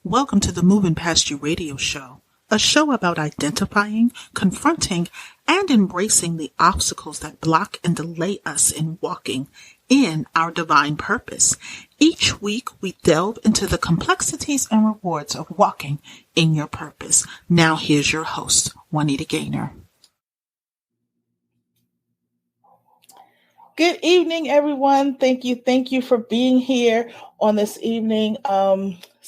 Welcome to the Moving Past You radio show, a show about identifying, confronting, and embracing the obstacles that block and delay us in walking in our divine purpose. Each week, we delve into the complexities and rewards of walking in your purpose. Now, here's your host, Juanita Gaynor. Good evening, everyone. Thank you for being here on this evening.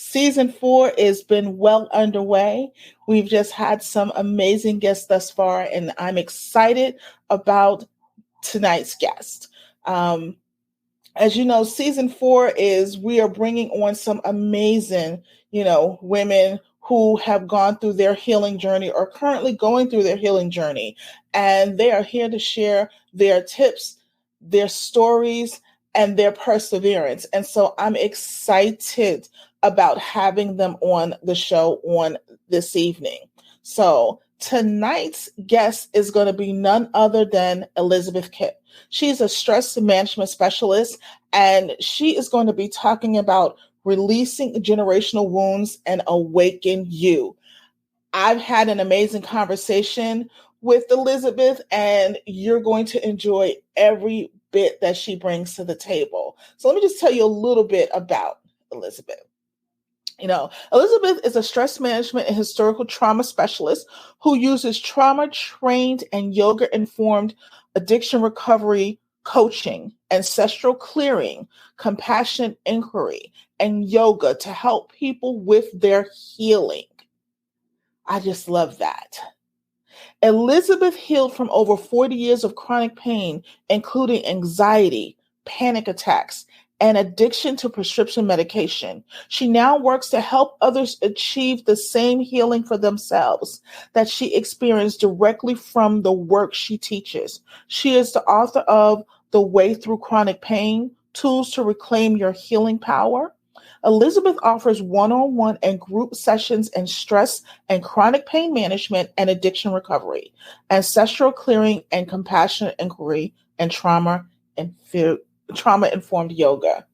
Season 4 has been well underway. We've just had some amazing guests thus far, and I'm excited about tonight's guest. As you know, Season 4 we are bringing on some amazing, women who have gone through their healing journey or currently going through their healing journey, and they are here to share their tips, their stories, and their perseverance. And so I'm excited about having them on the show on this evening. So tonight's guest is going to be none other than Elizabeth Kipp. She's a stress management specialist, and she is going to be talking about releasing generational wounds and awaken you. I've had an amazing conversation with Elizabeth, and you're going to enjoy every bit that she brings to the table. So let me just tell you a little bit about Elizabeth. Elizabeth is a stress management and historical trauma specialist who uses trauma-trained and yoga-informed addiction recovery coaching, ancestral clearing, compassionate inquiry, and yoga to help people with their healing. I just love that. Elizabeth healed from over 40 years of chronic pain, including anxiety, panic attacks, and addiction to prescription medication. She now works to help others achieve the same healing for themselves that she experienced directly from the work she teaches. She is the author of The Way Through Chronic Pain, Tools to Reclaim Your Healing Power. Elizabeth offers one-on-one and group sessions in stress and chronic pain management and addiction recovery, ancestral clearing and compassionate inquiry, and trauma-informed yoga.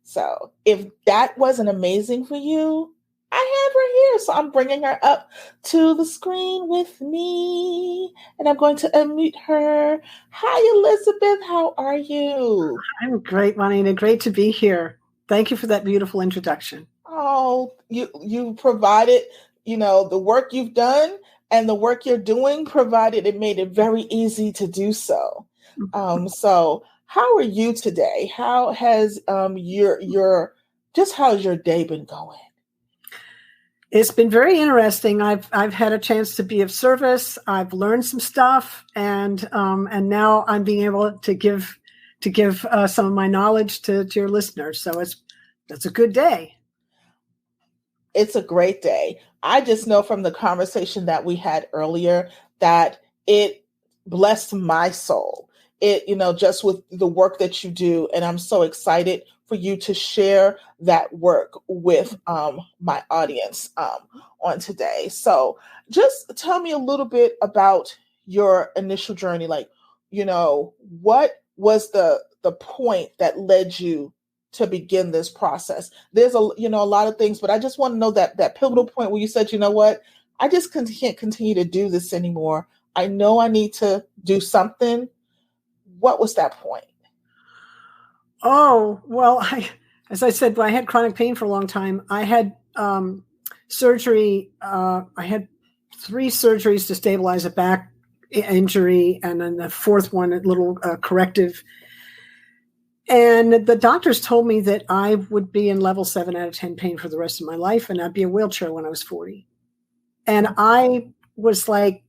So if that wasn't amazing for you, I have her here. So I'm bringing her up to the screen with me, and I'm going to unmute her. Hi, Elizabeth. How are you? I'm great, Juanita. Great to be here. Thank you for that beautiful introduction. Oh, you provided, the work you've done and the work you're doing it made it very easy to do so. So how are you today? How has how's your day been going? It's been very interesting. I've had a chance to be of service. I've learned some stuff, and now I'm being able to give some of my knowledge to your listeners. So it's a good day. It's a great day. I just know from the conversation that we had earlier that it blessed my soul. It, just with the work that you do. And I'm so excited for you to share that work with my audience on today. So just tell me a little bit about your initial journey. What was the point that led you to begin this process? There's a lot of things, but I just want to know that pivotal point where you said, I just can't continue to do this anymore. I know I need to do something. What was that point? Oh, well, as I said, I had chronic pain for a long time. I had surgery. I had 3 surgeries to stabilize a back injury, and then the 4th one, a little corrective. And the doctors told me that I would be in level 7 out of 10 pain for the rest of my life, and I'd be a wheelchair when I was 40. And I was like,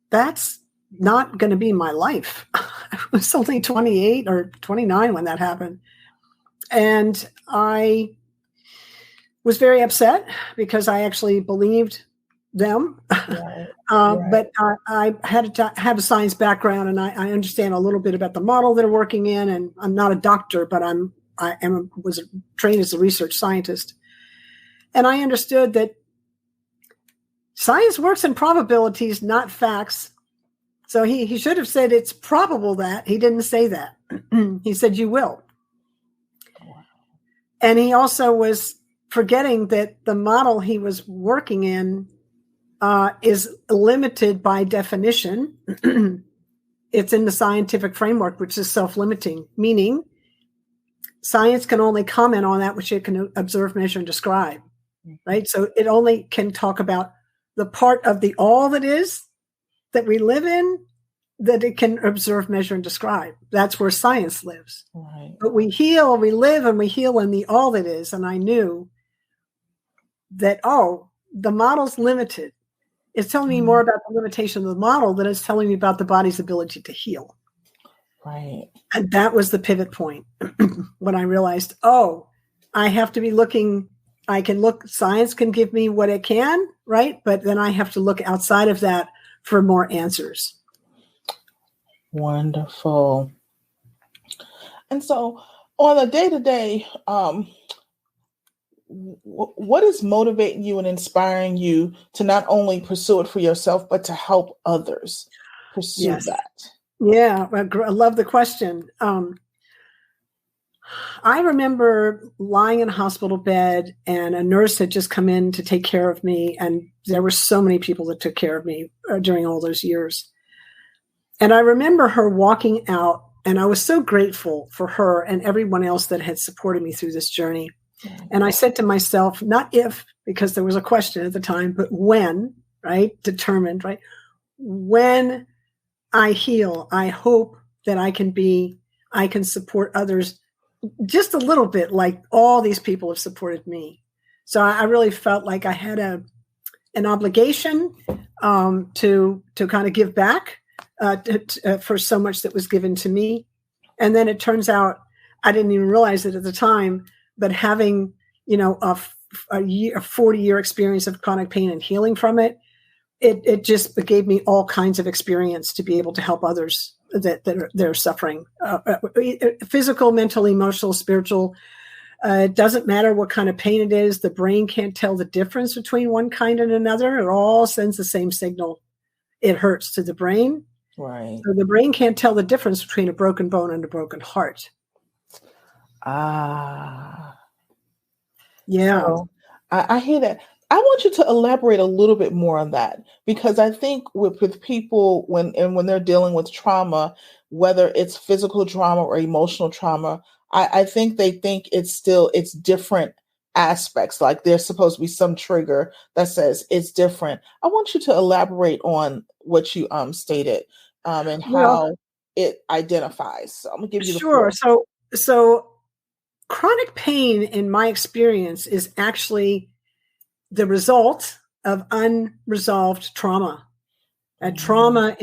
that's not going to be my life. I was only 28 or 29 when that happened. And I was very upset because I actually believed them. Right. But I had to have a science background, and I understand a little bit about the model that I'm working in. And I'm not a doctor, but was trained as a research scientist. And I understood that science works in probabilities, not facts. So he should have said it's probable that. He didn't say that. He said you will. Wow. And he also was forgetting that the model he was working in is limited by definition. It's in the scientific framework, which is self-limiting, meaning science can only comment on that which it can observe, measure, and describe, right? So it only can talk about the part of the all that is that we live in that it can observe, measure, and describe. That's where science lives. Right. But we heal, we live, and we heal in the all that is. And I knew that, the model's limited. It's telling me more about the limitation of the model than it's telling me about the body's ability to heal. Right. And that was the pivot point when I realized, I have to be looking. I can look, science can give me what it can, right? But then I have to look outside of that for more answers. Wonderful. And so on a day-to-day, what is motivating you and inspiring you to not only pursue it for yourself, but to help others pursue that? Yeah, I love the question. I remember lying in a hospital bed and a nurse had just come in to take care of me. And there were so many people that took care of me during all those years. And I remember her walking out, and I was so grateful for her and everyone else that had supported me through this journey. And I said to myself, not if, because there was a question at the time, but when, right? Determined, right? When I heal, I hope that I can support others just a little bit like all these people have supported me. So I really felt like I had an obligation to kind of give back for so much that was given to me. And then it turns out, I didn't even realize it at the time, but having, a 40-year experience of chronic pain and healing from it, it just gave me all kinds of experience to be able to help others that are suffering, physical, mental, emotional, spiritual. It doesn't matter what kind of pain it is. The brain can't tell the difference between one kind and another. It all sends the same signal. It hurts to the brain. Right. So the brain can't tell the difference between a broken bone and a broken heart. Yeah. So, I hear that. I want you to elaborate a little bit more on that, because I think with people when they're dealing with trauma, whether it's physical trauma or emotional trauma, I think they think it's different aspects. Like there's supposed to be some trigger that says it's different. I want you to elaborate on what you stated and how it identifies. So I'm gonna give you the floor. So chronic pain, in my experience, is actually the result of unresolved trauma. And trauma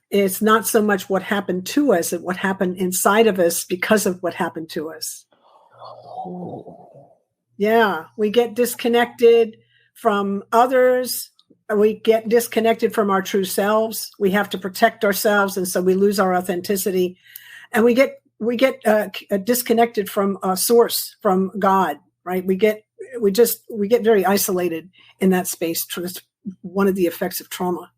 it's not so much what happened to us, it's what happened inside of us because of what happened to us. Yeah, we get disconnected from others. We get disconnected from our true selves. We have to protect ourselves, and so we lose our authenticity. And we get disconnected from a source, from God, right? We get very isolated in that space. It's one of the effects of trauma.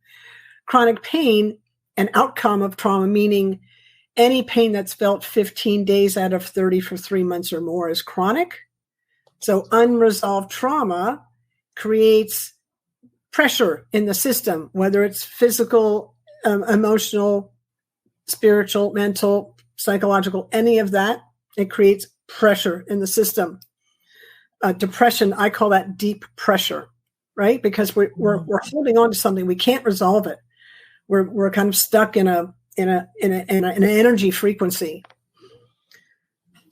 Chronic pain, an outcome of trauma, meaning any pain that's felt 15 days out of 30 for 3 months or more is chronic. So unresolved trauma creates pressure in the system, whether it's physical, emotional, spiritual, mental, psychological, any of that. It creates pressure in the system. Depression, I call that deep pressure, right? Because we're holding on to something, we can't resolve it. We're kind of stuck in an energy frequency.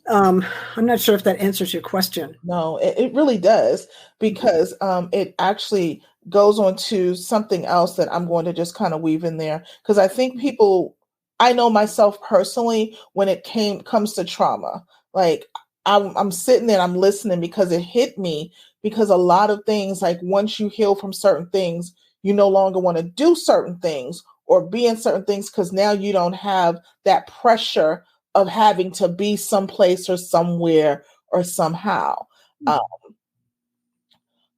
I'm not sure if that answers your question. No, it really does, because it actually goes on to something else that I'm going to just kind of weave in there, because I think I know myself personally, when it comes to trauma, like I'm sitting there and I'm listening because it hit me, because a lot of things, like once you heal from certain things, you no longer want to do certain things or be in certain things, because now you don't have that pressure of having to be someplace or somewhere or somehow.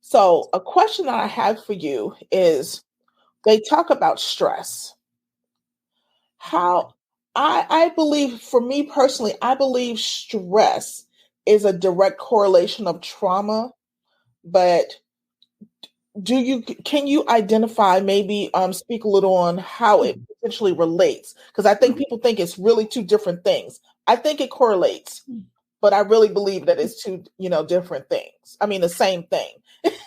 So a question that I have for you is, they talk about stress. How I believe, for me personally, I believe stress is a direct correlation of trauma, but can you identify, maybe speak a little on how it potentially relates? Because I think people think it's really two different things. I think it correlates, but I really believe that it's two, different things. I mean, the same thing.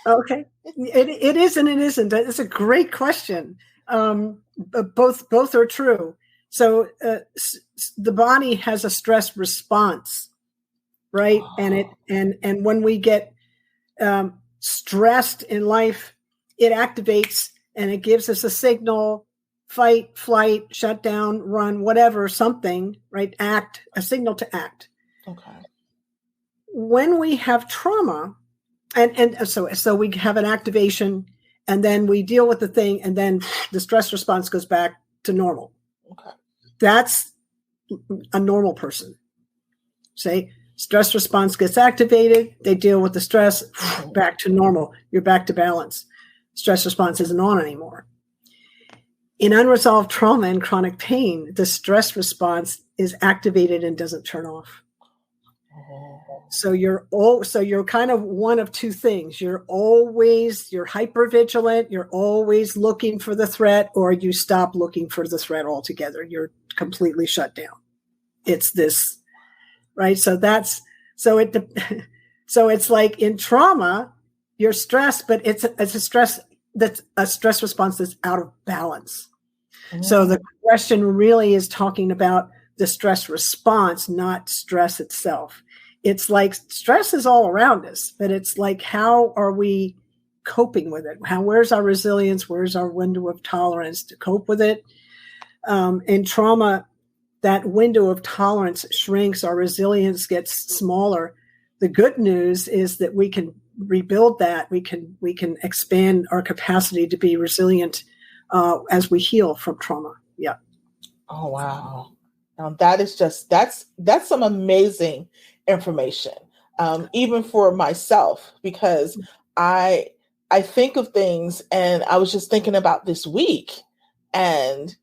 Okay. It is and it isn't. It's a great question. Both are true. So the body has a stress response, right? And when we get stressed in life, it activates and it gives us a signal: fight, flight, shut down, run, whatever, something, right? Act, a signal to act. Okay. When we have trauma, and so we have an activation, and then we deal with the thing, and then the stress response goes back to normal. Okay. That's a normal person. Say, stress response gets activated, they deal with the stress, back to normal. You're back to balance. Stress response isn't on anymore. In unresolved trauma and chronic pain, the stress response is activated and doesn't turn off. So you're kind of one of two things. You're hypervigilant, you're always looking for the threat, or you stop looking for the threat altogether. You're completely shut down. It's this, right? So it's like in trauma, you're stressed, but it's a stress response that's out of balance. Mm-hmm. So the question really is talking about the stress response, not stress itself. It's like stress is all around us, but it's like, how are we coping with it? Where's our resilience? Where's our window of tolerance to cope with it? In trauma, that window of tolerance shrinks, our resilience gets smaller. The good news is that we can rebuild that. We can expand our capacity to be resilient as we heal from trauma. Yeah. Oh, wow. Now that's some amazing information, even for myself, because I think of things, and I was just thinking about this week, and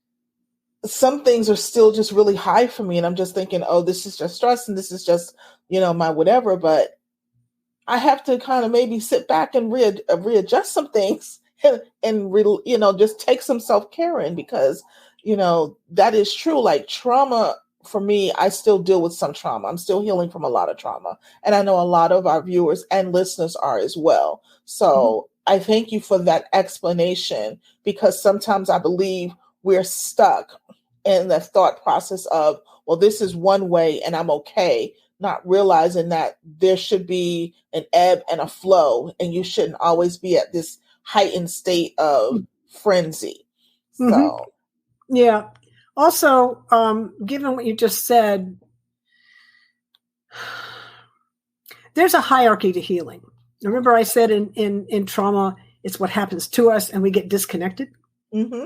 some things are still just really high for me, and I'm just thinking, oh, this is just stress, and this is just, my whatever, but I have to kind of maybe sit back and readjust some things and just take some self-care in, because that is true. Like trauma, for me, I still deal with some trauma. I'm still healing from a lot of trauma. And I know a lot of our viewers and listeners are as well. So I thank you for that explanation, because sometimes I believe we're stuck in the thought process of, well, this is one way and I'm okay, not realizing that there should be an ebb and a flow, and you shouldn't always be at this heightened state of frenzy. So, yeah. Also, given what you just said, there's a hierarchy to healing. Remember I said in trauma, it's what happens to us and we get disconnected. Mm-hmm.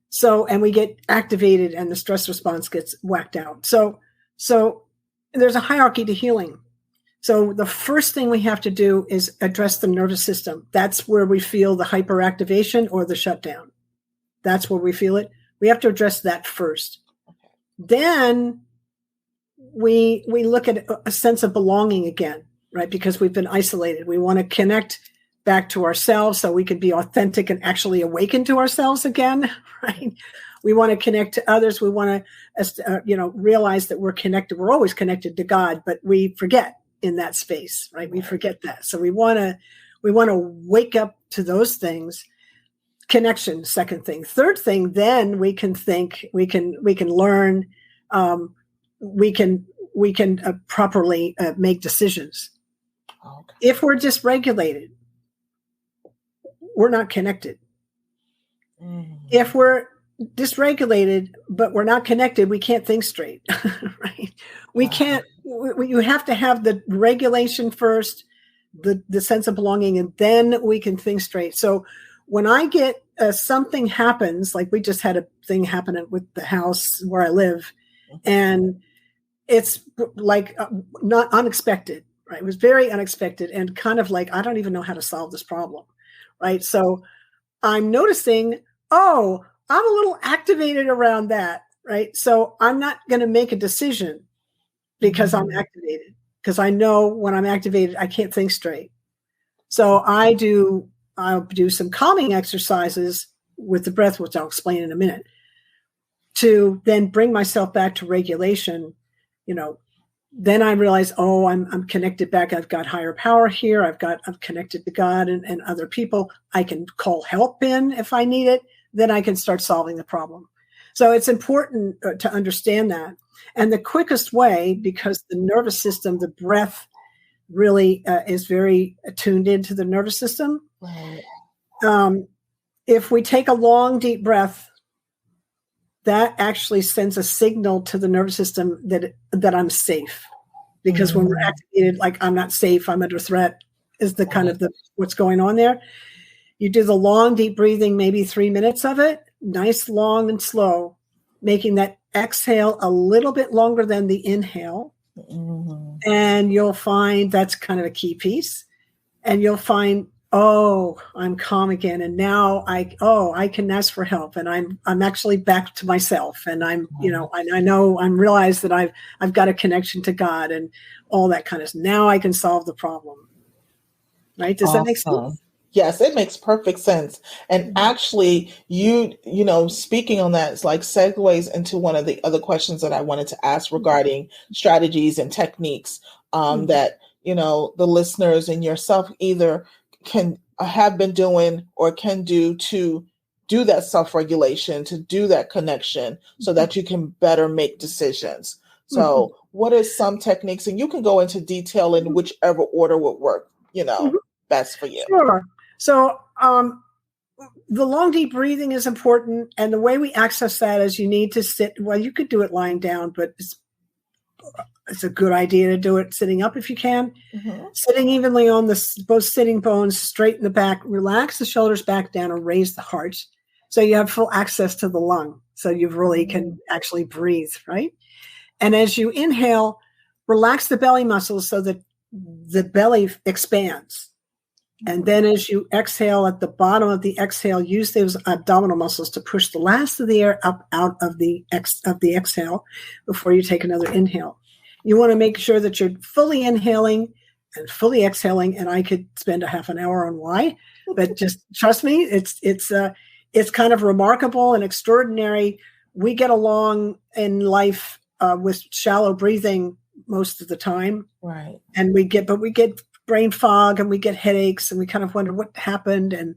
So, and we get activated and the stress response gets whacked out. So there's a hierarchy to healing. So the first thing we have to do is address the nervous system. That's where we feel the hyperactivation or the shutdown. That's where we feel it. We have to address that first. Then we look at a sense of belonging again, right? Because we've been isolated. We want to connect back to ourselves so we can be authentic and actually awaken to ourselves again, right? We want to connect to others. We want to, realize that we're connected. We're always connected to God, but we forget in that space, right? We forget that. So we want to wake up to those things. Connection, second thing. Third thing, then we can think, we can learn, we can properly make decisions. Okay. If we're dysregulated, we're not connected. Mm. If we're dysregulated, but we're not connected, we can't think straight, right? We can't, you have to have the regulation first, the sense of belonging, and then we can think straight. So when I get something happens, like we just had a thing happen with the house where I live, and it's like not unexpected, right? It was very unexpected and kind of like, I don't even know how to solve this problem, right? So I'm noticing, oh, I'm a little activated around that, right? So I'm not going to make a decision because I'm activated. because I know when I'm activated, I can't think straight. So I'll do some calming exercises with the breath, which I'll explain in a minute, to then bring myself back to regulation. Then I realize, I'm connected back. I've got higher power here. I'm connected to God and other people. I can call help in if I need it. Then I can start solving the problem. So it's important to understand that. And the quickest way, because the nervous system, the breath really is very tuned into the nervous system. Right. If we take a long, deep breath, that actually sends a signal to the nervous system that I'm safe. Because when we're activated, like I'm not safe, I'm under threat, is the kind of what's going on there. You do the long, deep breathing, maybe 3 minutes of it, nice, long, and slow, making that exhale a little bit longer than the inhale. And you'll find that's kind of a key piece. And you'll find, I'm calm again. And now I can ask for help, and I'm actually back to myself. And I realize that I've got a connection to God and all that kind of stuff. Now I can solve the problem. Right? Does that make sense? Yes, it makes perfect sense. And actually, you speaking on that is like segues into one of the other questions that I wanted to ask regarding strategies and techniques that, the listeners and yourself either can have been doing or can do to do that self-regulation, to do that connection so that you can better make decisions. So what are some techniques? And you can go into detail in whichever order would work, best for you. Sure. So the long, deep breathing is important. And the way we access that is you need to sit. Well, you could do it lying down, but it's a good idea to do it sitting up if you can. Sitting evenly on both sitting bones, straighten the back, relax the shoulders back down, and raise the heart. So you have full access to the lung. So you really can actually breathe, right? And as you inhale, relax the belly muscles so that the belly expands. And then as you exhale, at the bottom of the exhale, use those abdominal muscles to push the last of the air up out of the exhale before you take another inhale. You want to make sure that you're fully inhaling and fully exhaling. And I could spend a half an hour on why, but just trust me, it's kind of remarkable and extraordinary. We get along in life with shallow breathing most of the time, right? And we get brain fog and we get headaches and we kind of wonder what happened and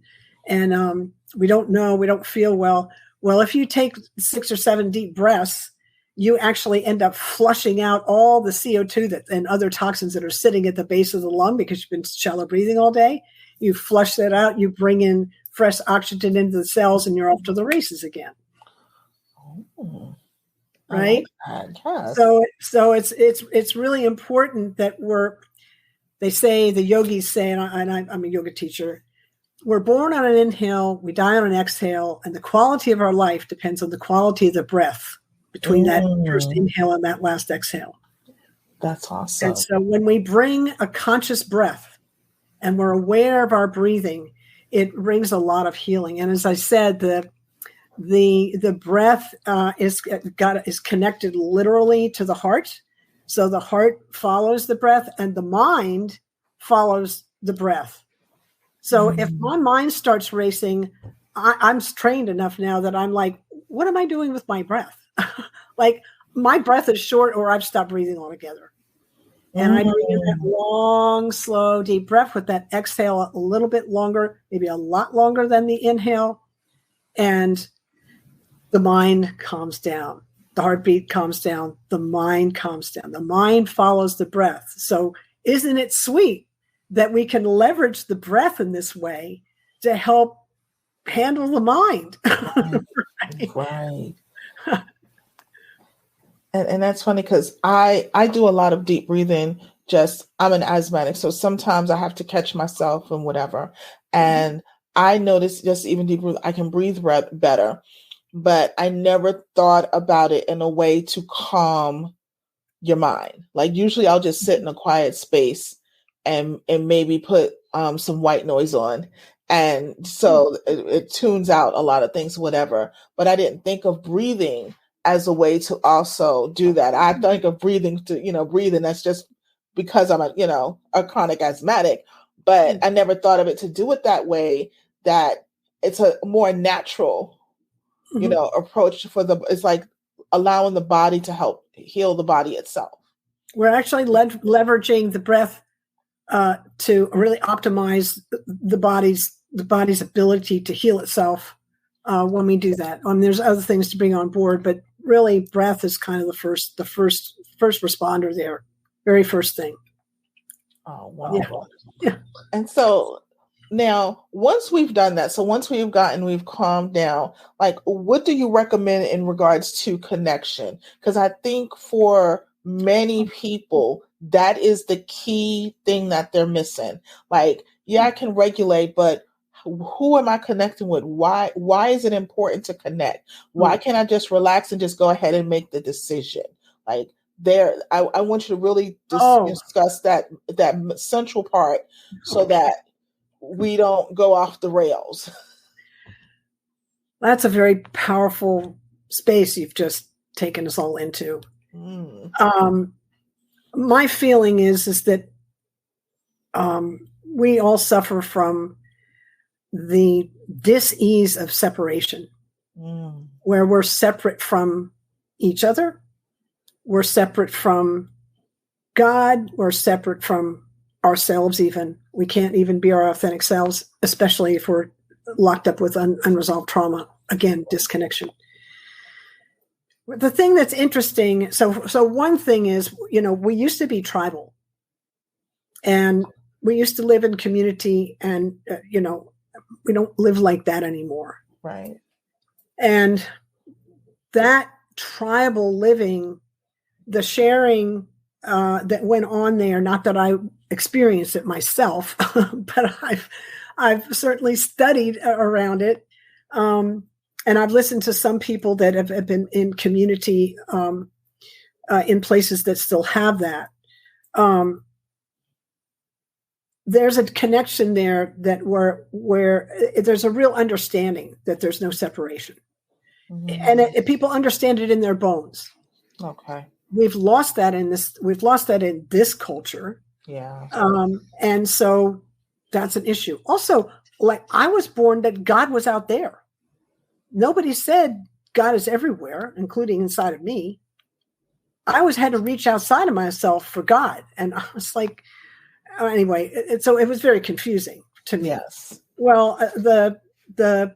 we don't know, we don't feel well. Well, if you take 6 or 7 deep breaths, you actually end up flushing out all the CO2 and other toxins that are sitting at the base of the lung because you've been shallow breathing all day. You flush that out, you bring in fresh oxygen into the cells, and you're off to the races again. Right? Yes. So it's really important that they say, the yogis say, and I'm a yoga teacher, we're born on an inhale, we die on an exhale, and the quality of our life depends on the quality of the breath between that first inhale and that last exhale. That's awesome. And so when we bring a conscious breath and we're aware of our breathing, it brings a lot of healing. And as I said, the breath is connected literally to the heart. So the heart follows the breath and the mind follows the breath. So if my mind starts racing, I'm trained enough now that I'm like, what am I doing with my breath? Like my breath is short or I've stopped breathing altogether. And I bring in that long, slow, deep breath with that exhale a little bit longer, maybe a lot longer than the inhale. And the mind calms down. The heartbeat calms down. The mind calms down. The mind follows the breath. So isn't it sweet that we can leverage the breath in this way to help handle the mind? Right. And that's funny because I do a lot of deep breathing. I'm an asthmatic, so sometimes I have to catch myself and whatever. And I notice just even deep breathing, I can breathe better. But I never thought about it in a way to calm your mind. Like usually I'll just sit in a quiet space and maybe put some white noise on. And so it tunes out a lot of things, whatever. But I didn't think of breathing as a way to also do that. I think of breathing, that's just because I'm a chronic asthmatic, but I never thought of it to do it that way, that it's a more natural, approach it's like allowing the body to help heal the body itself. We're actually leveraging the breath to really optimize the body's ability to heal itself when we do that. There's other things to bring on board, but really breath is kind of the first responder there. Very first thing. Oh, wonderful. Yeah. And so now, once we've done that, so once we've calmed down, like, what do you recommend in regards to connection? Because I think for many people, that is the key thing that they're missing. Like, I can regulate, but who am I connecting with? Why is it important to connect? Why can't I just relax and just go ahead and make the decision? Like, I want you to really discuss that central part so that we don't go off the rails. That's a very powerful space you've just taken us all into. My feeling is that we all suffer from the dis-ease of separation, where we're separate from each other, we're separate from God, we're separate from ourselves even. We can't even be our authentic selves, especially if we're locked up with unresolved trauma. Again, disconnection. The thing that's interesting, so one thing is, we used to be tribal, and we used to live in community, and we don't live like that anymore. Right. And that tribal living, the sharing that went on there, not that I experienced it myself, but I've certainly studied around it. And I've listened to some people that have been in community in places that still have that. There's a connection there that where there's a real understanding that there's no separation. And people understand it in their bones. Okay. We've lost that in this culture. Yeah. And so that's an issue. Also, like, I was born that God was out there. Nobody said God is everywhere, including inside of me. I always had to reach outside of myself for God. And I was like, anyway, so it was very confusing to me. Yes. Well, the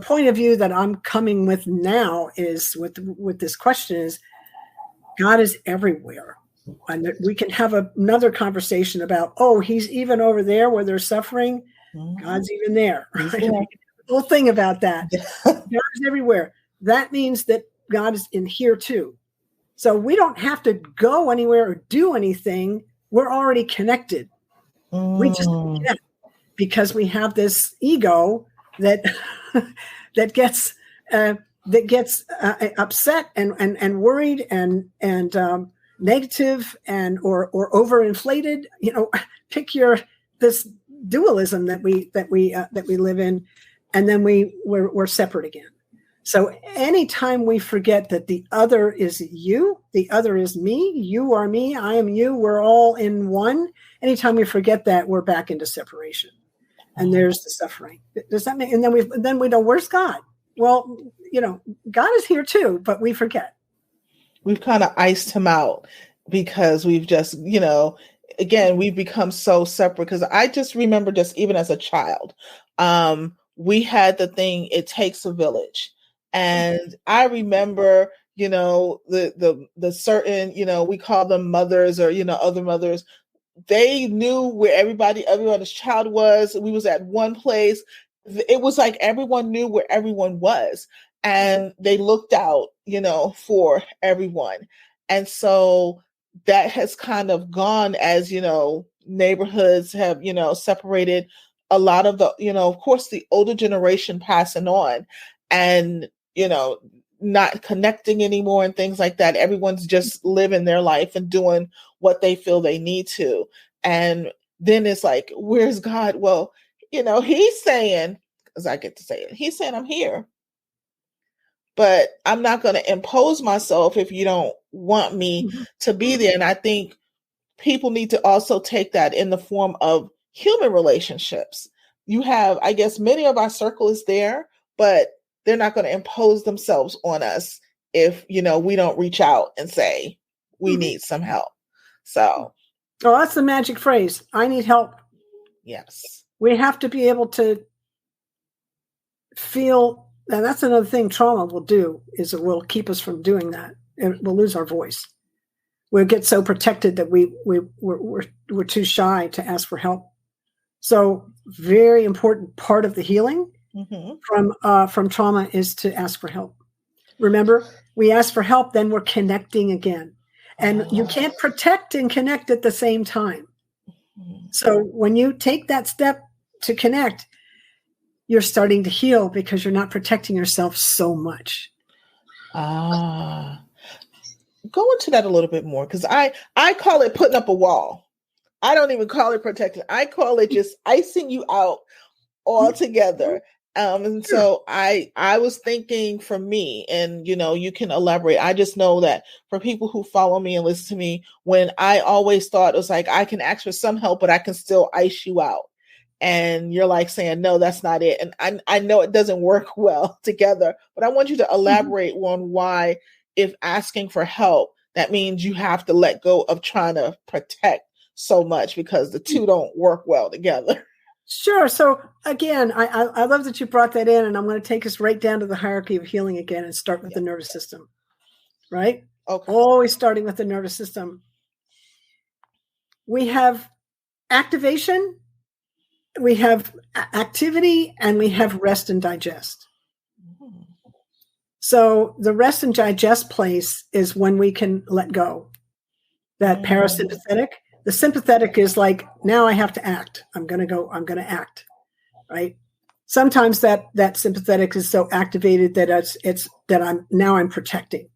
point of view that I'm coming with now is with this question is, God is everywhere. And we can have another conversation about, he's even over there where they're suffering. God's even there. Right? Yeah. The whole thing about that. God is everywhere. That means that God is in here too. So we don't have to go anywhere or do anything. We're already connected. We just forget, because we have this ego that gets upset and worried and negative or overinflated. Pick this dualism that we live in, and then we're separate again. So anytime we forget that the other is you, the other is me, you are me, I am you, we're all in one. Anytime we forget that, we're back into separation, and there's the suffering. Does that mean? And then we know, where's God? Well, God is here too, but we forget. We've kind of iced him out because we've just, again, we've become so separate. Because I just remember, just even as a child, we had the thing, it takes a village. And I remember, the certain, we call them mothers or, other mothers. They knew where everybody's child was. We was at one place. It was like everyone knew where everyone was, and they looked out, for everyone. And so that has kind of gone as, neighborhoods have, separated. A lot of the, of course, the older generation passing on and, not connecting anymore and things like that. Everyone's just living their life and doing what they feel they need to. And then it's like, where's God? Well, he's saying, as I get to say it, he's saying, I'm here, but I'm not going to impose myself if you don't want me to be there. And I think people need to also take that in the form of human relationships. You have, I guess, many of our circle is there, but they're not going to impose themselves on us if, we don't reach out and say, we need some help. So. Oh, that's the magic phrase. I need help. Yes. We have to be able to feel, and that's another thing trauma will do, is it will keep us from doing that. And we'll lose our voice. We'll get so protected that we're too shy to ask for help. So very important part of the healing from trauma is to ask for help. Remember, we ask for help, then we're connecting again. And you can't protect and connect at the same time. So when you take that step to connect, you're starting to heal because you're not protecting yourself so much. Go into that a little bit more, because I call it putting up a wall. I don't even call it protecting. I call it just icing you out altogether. And so I was thinking for me, and you can elaborate. I just know that for people who follow me and listen to me, when I always thought it was like, I can ask for some help, but I can still ice you out. And you're like saying, no, that's not it. And I know it doesn't work well together, but I want you to elaborate on why, if asking for help, that means you have to let go of trying to protect so much, because the two don't work well together. Sure. So again, I love that you brought that in, and I'm going to take us right down to the hierarchy of healing again and start with the nervous system, right? Okay. Always starting with the nervous system. We have activation, we have activity, and we have rest and digest. So the rest and digest place is when we can let go. That parasympathetic. The sympathetic is like, now I have to act. I'm going to act, right? Sometimes that sympathetic is so activated that it's that I'm protecting.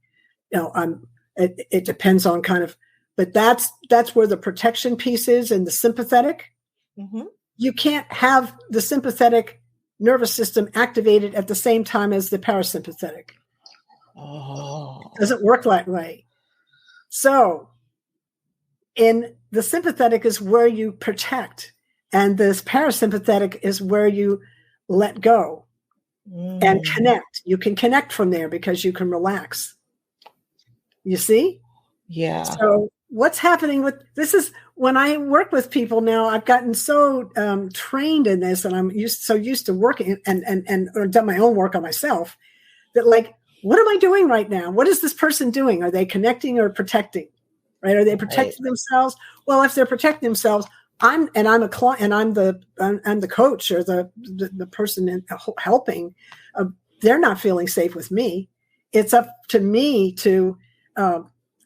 It depends on kind of, but that's where the protection piece is in the sympathetic. You can't have the sympathetic nervous system activated at the same time as the parasympathetic. It doesn't work that way. So in the sympathetic is where you protect, and this parasympathetic is where you let go and connect. You can connect from there because you can relax. You see? Yeah. So what's happening with this is when I work with people now, I've gotten so trained in this, and I'm so used to working and or done my own work on myself that, like, what am I doing right now? What is this person doing? Are they connecting or protecting? Right? Are they protecting themselves? Well, if they're protecting themselves, I'm a client, and I'm the coach or the person helping. They're not feeling safe with me. It's up to me to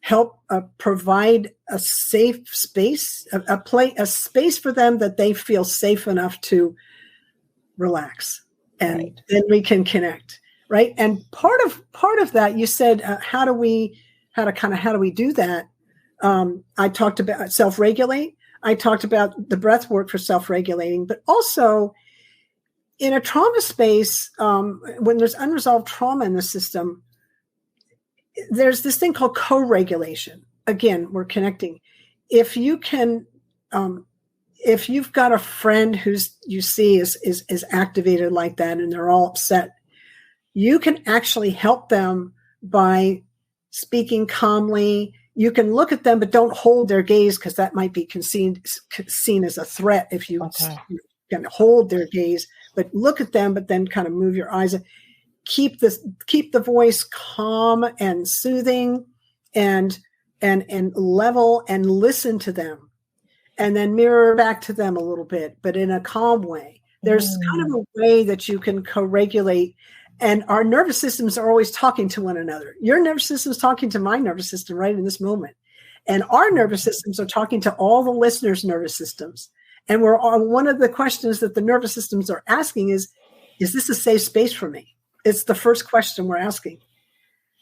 help provide a safe space, a space for them that they feel safe enough to relax, and then we can connect. Right? And part of that, you said, how do we do that? I talked about self-regulate. I talked about the breath work for self-regulating, but also in a trauma space, when there's unresolved trauma in the system, there's this thing called co-regulation. Again, we're connecting. If you can, if you've got a friend who's you see is activated like that, and they're all upset, you can actually help them by speaking calmly. You can look at them, but don't hold their gaze, because that might be seen as a threat if you can hold their gaze. But look at them, but then kind of move your eyes. Keep the voice calm and soothing, and level, and listen to them, and then mirror back to them a little bit, but in a calm way. There's kind of a way that you can co-regulate. And our nervous systems are always talking to one another. Your nervous system is talking to my nervous system right in this moment. And our nervous systems are talking to all the listeners' nervous systems. And one of the questions that the nervous systems are asking is this a safe space for me? It's the first question we're asking.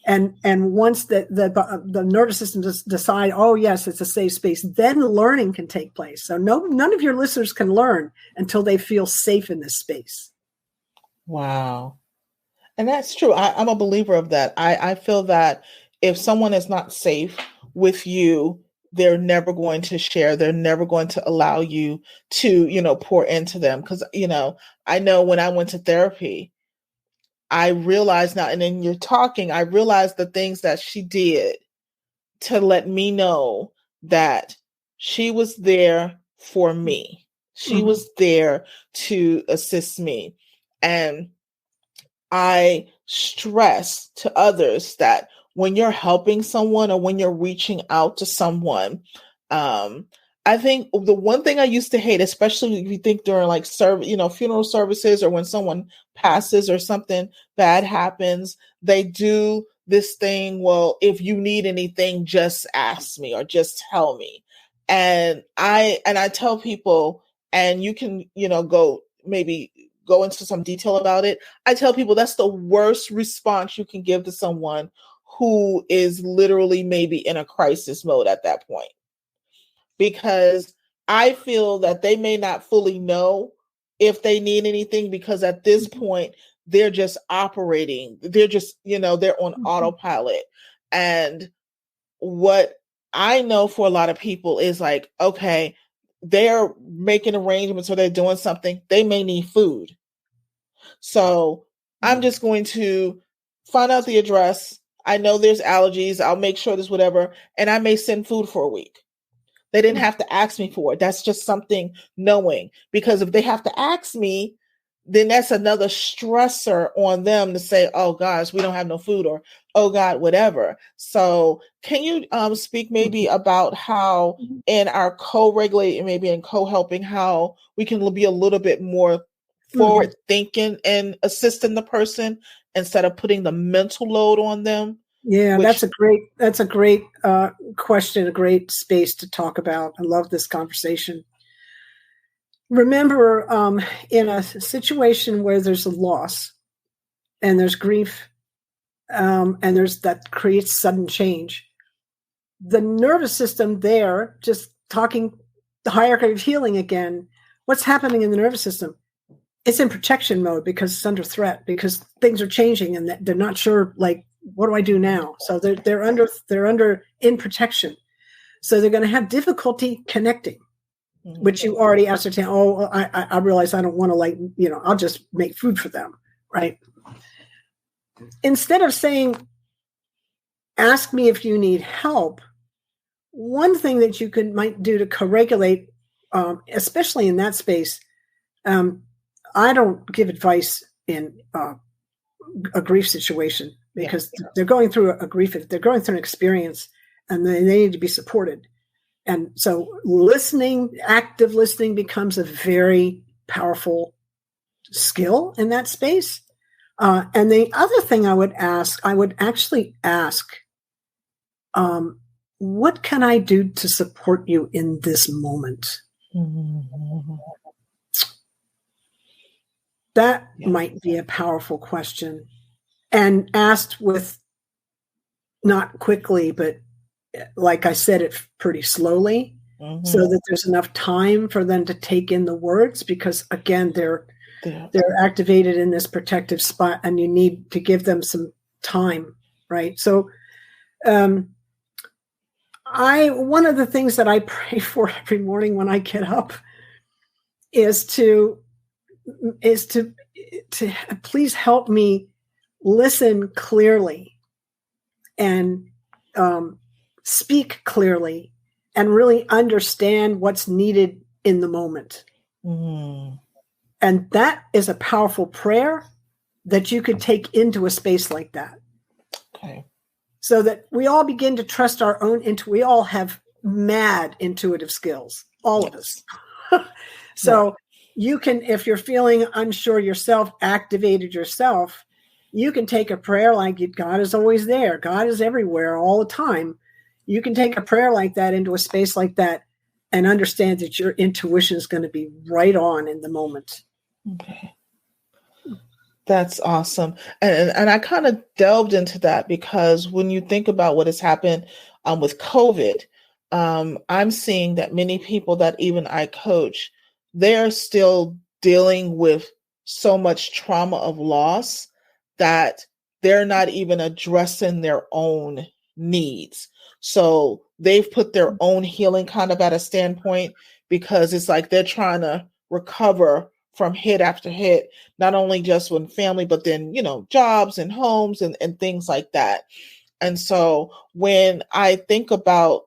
And once the nervous systems decide, oh, yes, it's a safe space, then learning can take place. So none of your listeners can learn until they feel safe in this space. Wow. And that's true. I'm a believer of that. I feel that if someone is not safe with you, they're never going to share. They're never going to allow you to, pour into them. Because, I know when I went to therapy, I realized now, and then you're talking, I realized the things that she did to let me know that she was there for me. She was there to assist me. And I stress to others that when you're helping someone or when you're reaching out to someone, I think the one thing I used to hate, especially if you think during like funeral services or when someone passes or something bad happens, they do this thing. Well, if you need anything, just ask me or just tell me. And I tell people, and you can, go into some detail about it. I tell people that's the worst response you can give to someone who is literally maybe in a crisis mode at that point. Because I feel that they may not fully know if they need anything, because at this point, they're just operating. They're just, they're on autopilot. And what I know for a lot of people is like, okay, they're making arrangements or they're doing something. They may need food. So I'm just going to find out the address. I know there's allergies. I'll make sure there's whatever. And I may send food for a week. They didn't have to ask me for it. That's just something knowing, because if they have to ask me, then that's another stressor on them to say, oh gosh, we don't have no food, or, oh God, whatever. So can you speak maybe about how in our co-regulating, maybe in co-helping, how we can be a little bit more forward thinking and assisting the person instead of putting the mental load on them? Yeah, that's a great question, a great space to talk about. I love this conversation. Remember, in a situation where there's a loss and there's grief, and that creates sudden change, the nervous system there, just talking the hierarchy of healing again, what's happening in the nervous system? It's in protection mode because it's under threat, because things are changing and they're not sure, like, what do I do now? So they're under in protection. So they're going to have difficulty connecting, which you already ascertain. Oh, I realize I don't want to, I'll just make food for them, right? Instead of saying, ask me if you need help, one thing that you might do to co-regulate, especially in that space, I don't give advice in a grief situation, because they're going through they're going through an experience, and they need to be supported. And so active listening becomes a very powerful skill in that space. And the other thing I would actually ask, what can I do to support you in this moment? That might be a powerful question, and asked with not quickly, but like I said, it pretty slowly, so that there's enough time for them to take in the words, because again, they're activated in this protective spot, and you need to give them some time, right? So, one of the things that I pray for every morning when I get up is to please help me listen clearly and speak clearly and really understand what's needed in the moment. And that is a powerful prayer that you could take into a space like that. Okay. So that we all begin to trust our own we all have mad intuitive skills, all of us. So you can, if you're feeling unsure yourself, activated yourself, you can take a prayer like God is always there. God is everywhere all the time. You can take a prayer like that into a space like that and understand that your intuition is going to be right on in the moment. Okay. That's awesome. And I kind of delved into that because when you think about what has happened with COVID, I'm seeing that many people that even I coach, they're still dealing with so much trauma of loss that they're not even addressing their own needs. So they've put their own healing kind of at a standpoint, because it's like they're trying to recover from hit after hit, not only just with family, but then, jobs and homes and things like that. And so when I think about,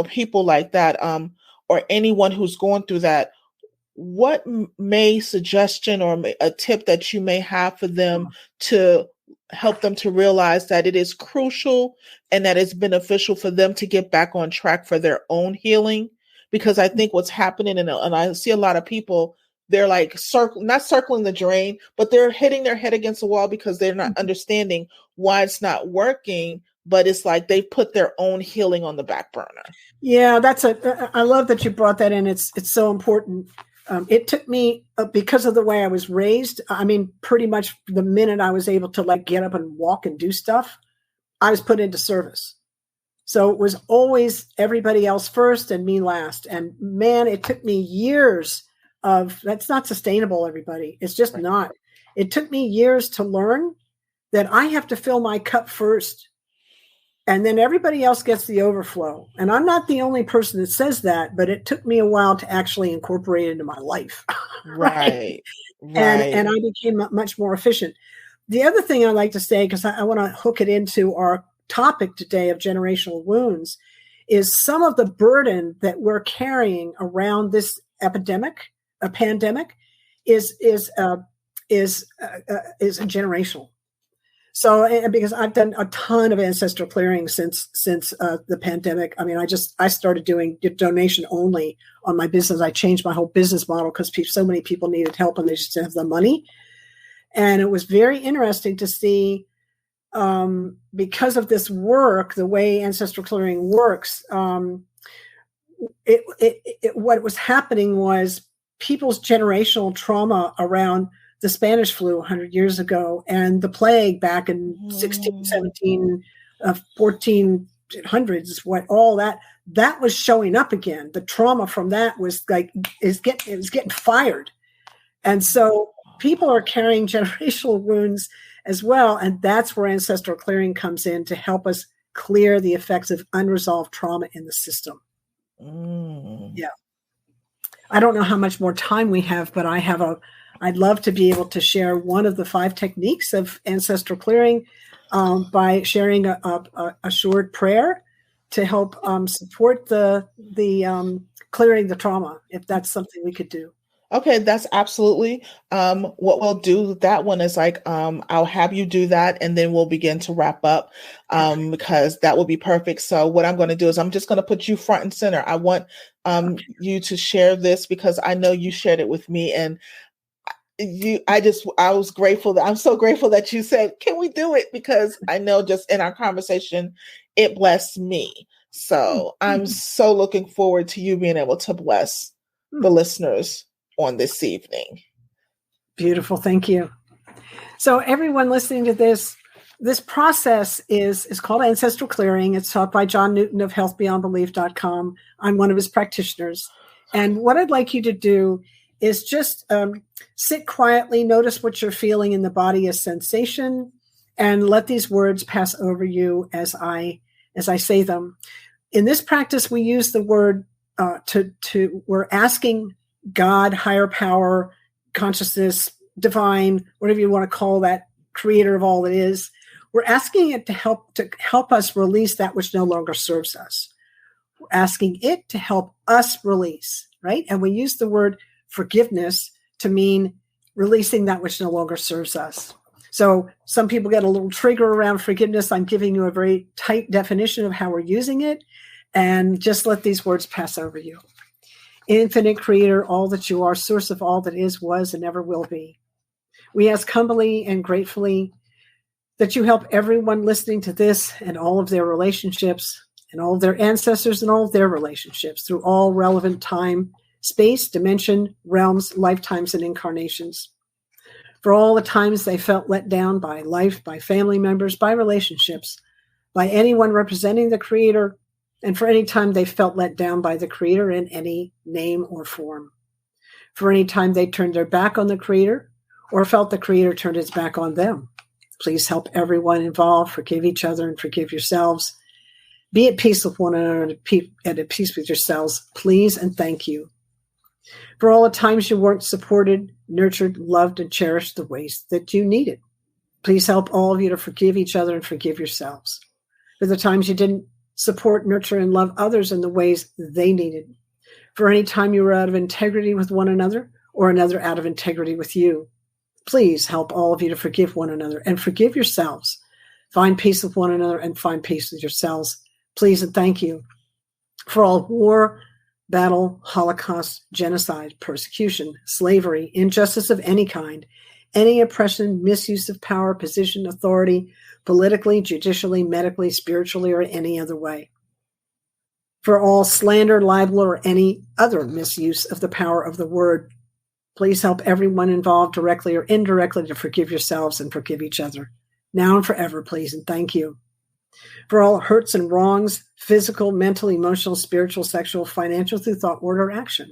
people like that, or anyone who's going through that, what may suggestion or a tip that you may have for them to help them to realize that it is crucial and that it's beneficial for them to get back on track for their own healing? Because I think what's happening, and I see a lot of people, they're like not circling the drain, but they're hitting their head against the wall because they're not understanding why it's not working. But it's like they put their own healing on the back burner. Yeah, I love that you brought that in. It's so important. It took me, because of the way I was raised, I mean, pretty much the minute I was able to get up and walk and do stuff, I was put into service. So it was always everybody else first and me last. And man, it took me years that's not sustainable, everybody. It's just not. It took me years to learn that I have to fill my cup first, and then everybody else gets the overflow. And I'm not the only person that says that, but it took me a while to actually incorporate it into my life. Right. And I became much more efficient. The other thing I like to say, because I want to hook it into our topic today of generational wounds, is some of the burden that we're carrying around this pandemic is generational. So, because I've done a ton of ancestral clearing since the pandemic. I mean, I started doing donation only on my business. I changed my whole business model because so many people needed help and they just didn't have the money. And it was very interesting to see, because of this work, the way ancestral clearing works, what was happening was people's generational trauma around the Spanish flu 100 years ago and the plague back in 16, 17, 1400s, all that was showing up again. The trauma from that was it was getting fired. And so people are carrying generational wounds as well. And that's where ancestral clearing comes in to help us clear the effects of unresolved trauma in the system. Yeah. I don't know how much more time we have, but I'd love to be able to share one of the 5 techniques of ancestral clearing by sharing a short prayer to help support the clearing the trauma, if that's something we could do. Okay, that's absolutely. What we'll do, that one is I'll have you do that and then we'll begin to wrap up because that will be perfect. So what I'm going to do is I'm just going to put you front and center. I want you to share this because I know you shared it with me, and I was grateful I'm so grateful that you said, can we do it? Because I know just in our conversation, it blessed me. So I'm so looking forward to you being able to bless the listeners on this evening. Beautiful. Thank you. So everyone listening to this process is called ancestral clearing. It's taught by John Newton of healthbeyondbelief.com. I'm one of his practitioners. And what I'd like you to do is just sit quietly, notice what you're feeling in the body as sensation, and let these words pass over you as I say them. In this practice, we use the word we're asking God, higher power, consciousness, divine, whatever you want to call that, creator of all that is. We're asking it to help us release that which no longer serves us. We're asking it to help us release, right? And we use the word forgiveness to mean releasing that which no longer serves us. So some people get a little trigger around forgiveness. I'm giving you a very tight definition of how we're using it, and just let these words pass over you. Infinite creator, all that you are, source of all that is, was, and ever will be. We ask humbly and gratefully that you help everyone listening to this and all of their relationships and all of their ancestors and all of their relationships through all relevant time, space, dimension, realms, lifetimes, and incarnations. For all the times they felt let down by life, by family members, by relationships, by anyone representing the creator, and for any time they felt let down by the creator in any name or form. For any time they turned their back on the creator or felt the creator turned his back on them. Please help everyone involved, forgive each other, and forgive yourselves. Be at peace with one another and at peace with yourselves, please and thank you. For all the times you weren't supported, nurtured, loved, and cherished the ways that you needed. Please help all of you to forgive each other and forgive yourselves. For the times you didn't support, nurture, and love others in the ways they needed. For any time you were out of integrity with one another or another out of integrity with you. Please help all of you to forgive one another and forgive yourselves. Find peace with one another and find peace with yourselves. Please and thank you. For all war, battle, Holocaust, genocide, persecution, slavery, injustice of any kind, any oppression, misuse of power, position, authority, politically, judicially, medically, spiritually, or any other way. For all slander, libel, or any other misuse of the power of the word, please help everyone involved directly or indirectly to forgive yourselves and forgive each other. Now and forever, please, and thank you. For all hurts and wrongs, physical, mental, emotional, spiritual, sexual, financial, through thought, word, or action.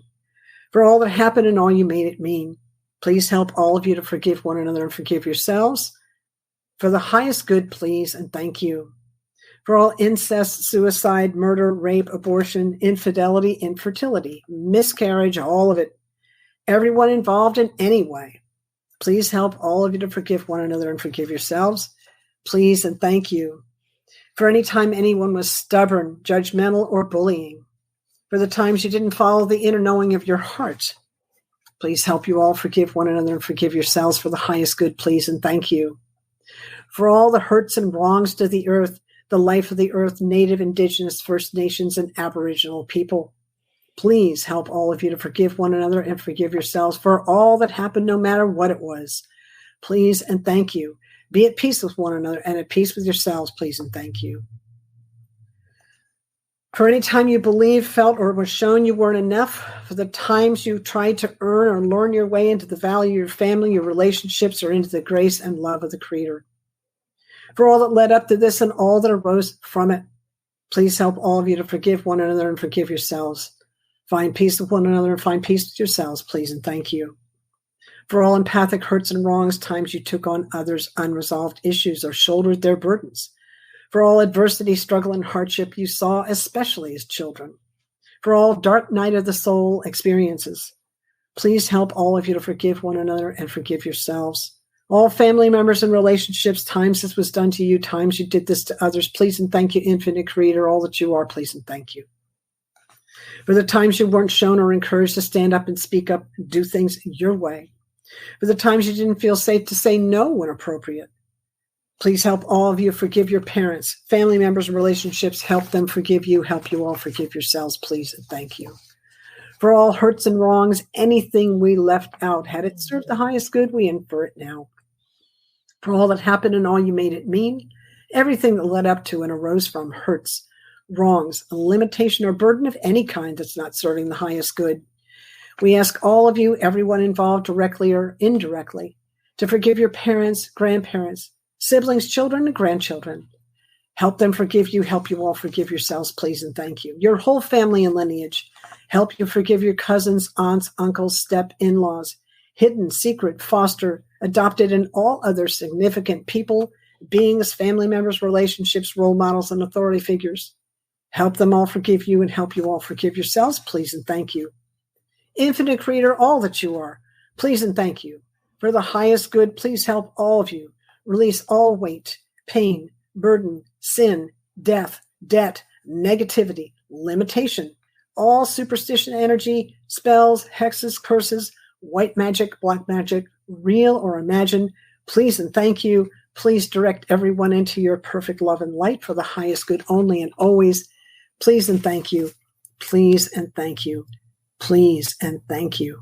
For all that happened and all you made it mean, please help all of you to forgive one another and forgive yourselves. For the highest good, please, and thank you. For all incest, suicide, murder, rape, abortion, infidelity, infertility, miscarriage, all of it. Everyone involved in any way. Please help all of you to forgive one another and forgive yourselves. Please and thank you. For any time anyone was stubborn, judgmental, or bullying. For the times you didn't follow the inner knowing of your heart. Please help you all forgive one another and forgive yourselves for the highest good, please and thank you. For all the hurts and wrongs to the earth, the life of the earth, Native, Indigenous, First Nations, and Aboriginal people. Please help all of you to forgive one another and forgive yourselves for all that happened, no matter what it was. Please and thank you. Be at peace with one another and at peace with yourselves, please and thank you. For any time you believed, felt, or was shown you weren't enough, for the times you tried to earn or learn your way into the value of your family, your relationships, or into the grace and love of the Creator. For all that led up to this and all that arose from it, please help all of you to forgive one another and forgive yourselves. Find peace with one another and find peace with yourselves, please and thank you. For all empathic hurts and wrongs, times you took on others' unresolved issues or shouldered their burdens. For all adversity, struggle, and hardship you saw, especially as children. For all dark night of the soul experiences, please help all of you to forgive one another and forgive yourselves. All family members and relationships, times this was done to you, times you did this to others, please and thank you, Infinite Creator, all that you are, please and thank you. For the times you weren't shown or encouraged to stand up and speak up and do things your way. For the times you didn't feel safe to say no when appropriate. Please help all of you forgive your parents, family members, and relationships. Help them forgive you. Help you all forgive yourselves, please, and thank you. For all hurts and wrongs, anything we left out, had it served the highest good, we infer it now. For all that happened and all you made it mean, everything that led up to and arose from hurts, wrongs, a limitation or burden of any kind that's not serving the highest good. We ask all of you, everyone involved directly or indirectly, to forgive your parents, grandparents, siblings, children, and grandchildren. Help them forgive you. Help you all forgive yourselves, please, and thank you. Your whole family and lineage. Help you forgive your cousins, aunts, uncles, step-in-laws, hidden, secret, foster, adopted, and all other significant people, beings, family members, relationships, role models, and authority figures. Help them all forgive you and help you all forgive yourselves, please, and thank you. Infinite Creator, all that you are, please and thank you. For the highest good, please help all of you release all weight, pain, burden, sin, death, debt, negativity, limitation, all superstition energy, spells, hexes, curses, white magic, black magic, real or imagined. Please and thank you. Please direct everyone into your perfect love and light for the highest good only and always. Please and thank you. Please and thank you. Please and thank you.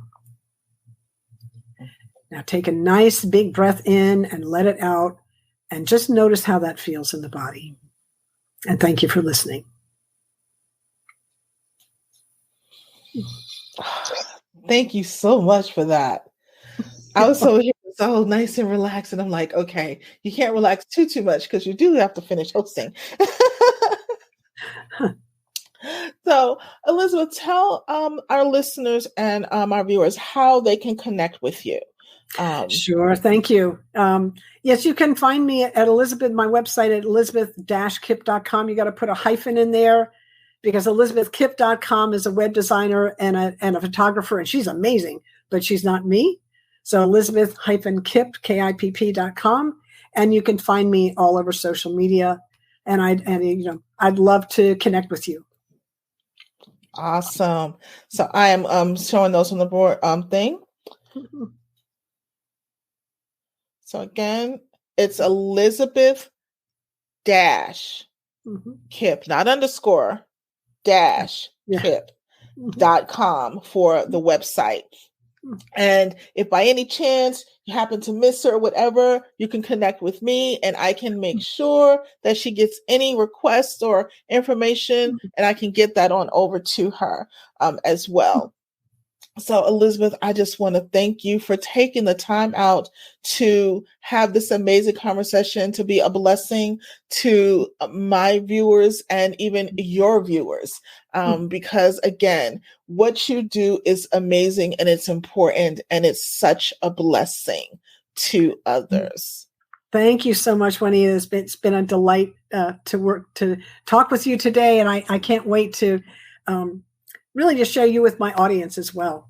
Now take a nice big breath in and let it out and just notice how that feels in the body. And thank you for listening. Thank you so much for that. I was so nice and relaxed, and I'm like, okay, you can't relax too much because you do have to finish hosting. So, Elizabeth, tell our listeners and our viewers how they can connect with you. Sure. Thank you. Yes, you can find me at Elizabeth, my website at elizabeth-kipp.com. You got to put a hyphen in there because elizabethkipp.com is a web designer and a photographer, and she's amazing, but she's not me. So Elizabeth-Kipp, KIPP.com. And you can find me all over social media. And I'd love to connect with you. Awesome. So I am showing those on the board thing. So again, it's Elizabeth dash Kipp, not underscore, dash Kipp.com for the website. And if by any chance you happen to miss her or whatever, you can connect with me and I can make sure that she gets any requests or information and I can get that on over to her as well. So, Elizabeth, I just want to thank you for taking the time out to have this amazing conversation, to be a blessing to my viewers and even your viewers. Because, again, what you do is amazing and it's important and it's such a blessing to others. Thank you so much, Winnie. It's been a delight to talk with you today. And I can't wait to really just share you with my audience as well.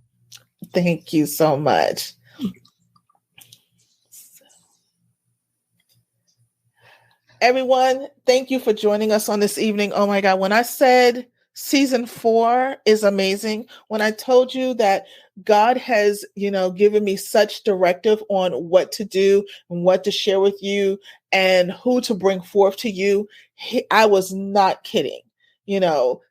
Thank you so much. Everyone, thank you for joining us on this evening. Oh my God, when I said season 4 is amazing, when I told you that God has, given me such directive on what to do and what to share with you and who to bring forth to you, I was not kidding.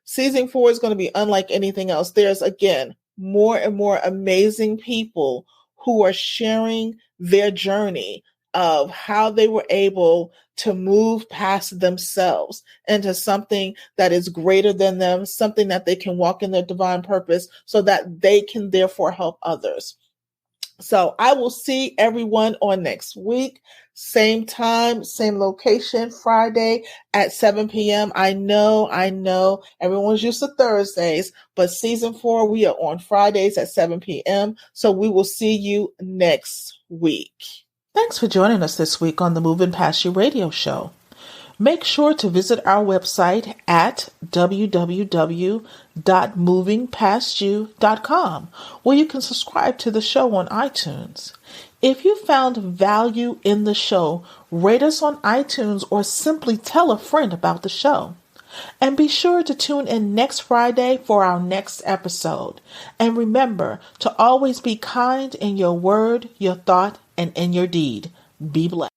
Season 4 is going to be unlike anything else. There's, again, more and more amazing people who are sharing their journey of how they were able to move past themselves into something that is greater than them, something that they can walk in their divine purpose so that they can therefore help others. So I will see everyone on next week. Same time, same location, Friday at 7 p.m. I know everyone's used to Thursdays, but season 4, we are on Fridays at 7 p.m. So we will see you next week. Thanks for joining us this week on the Moving Past You radio show. Make sure to visit our website at www.movingpastyou.com, where you can subscribe to the show on iTunes. If you found value in the show, rate us on iTunes or simply tell a friend about the show. And be sure to tune in next Friday for our next episode. And remember to always be kind in your word, your thought, and in your deed. Be blessed.